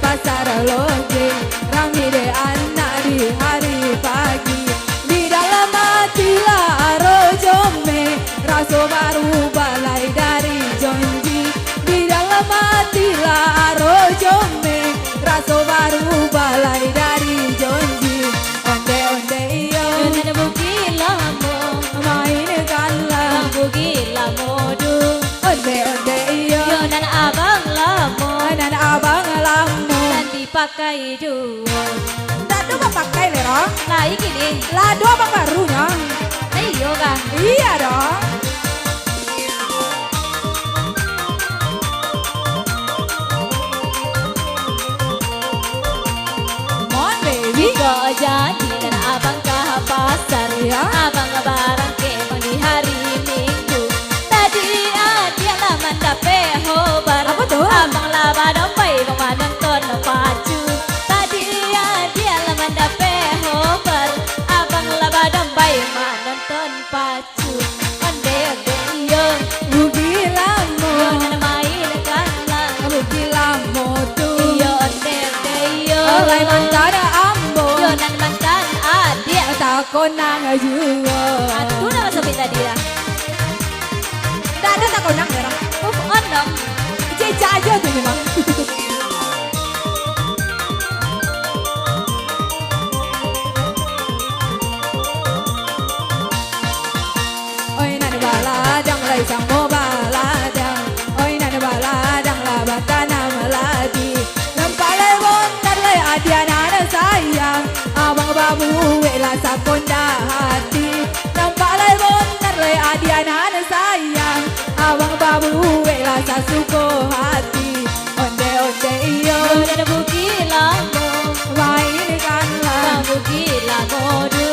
pasar loje, rame deh anak di hari pagi. Di dalam hati laro jome, raso baru balai dari jonji. Di dalam hati laro jome, raso baru balai dari jonji. Onde onde iyo, Nana bukila mo, main kalah. bukila modu. Onde onde iyo, Yo nana abang lamo, dan abang lamu. dan dipakai dua. Dado apa pakai lero? Lah iki nih, Lado apa barunya? ayo kah? Iya dong. Mon baby. Kok jadi dan abang ke pasar Ya. Abang lebaran kemang di hari Minggu. Tadi dia lah mandape hobar. Apa tuh? Abang laba dompet bang nonton pacu. Tadi dia lah mandape hobar. Abang laba dompet bang nonton pacu. Onde onde iyo, Bugi lamu. yo nana main kalah. Bugi lamu tuh. Iyo onde onde iyo, Oleh mantan ambo. yo nan mantan adik. Takon nang juo. Aku nama sopi tadi ya. Dado takon nang lero. Move on dong. Ceca aja tuh memang. Oi nan baladang lai sang mo baladang. Oi nan baladang la batana meladi. Nampalai bondan lai adiana na sayang. Abang babu wela sakonda hati. Nampalai bondan lai adiana na sayang. Abang babu wela sasuko hati. Onde onde iyo, Yo dan bukila mo, main kanlah. kamu gila modu.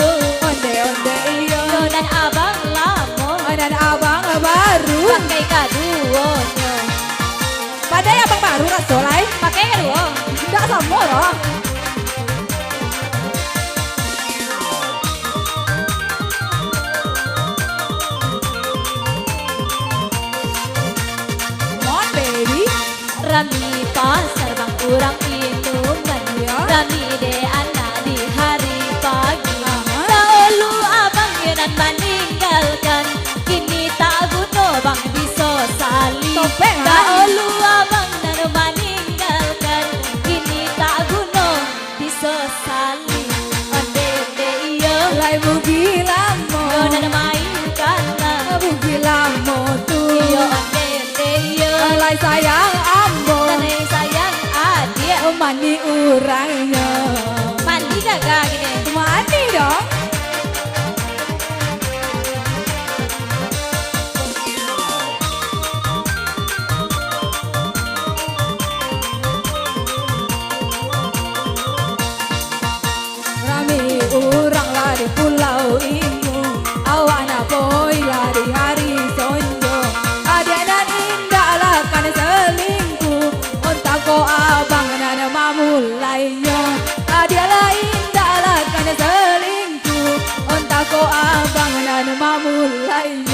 Onde onde iyo, Yo dan abang lamo, dan abang baru. pakai kaduonyo. Padahal abang baru rasolai. Pakai kaduo. Enggak sama loh. Mon baby. Rami pasar bang kurang minuman. Ya. Rami de anak di hari pagi. Aha. Dahulu abang ya dan meninggalkan. Kini tak guna bang bisa salih. Topeng, ha? Dahulu abang dan meninggalkan. Kini tak guna bisa salih. Onde onde iyo, Lai bugi lamo. yo dan main kalah. Bugi lamo tuh. Iyo onde onde iyo, Lai sayang ambo. dan sayang adik. Mani urangnya. Mandi gagah gini. Mani dong. Rame orang lari pulau Ingu, awana boy lari hari sonjo. Adenan indah lah kan selingkuh, ontak ko abang nana mamulainya. Adialah indah lah kan selingkuh, ontak ko abang nana mamulainya.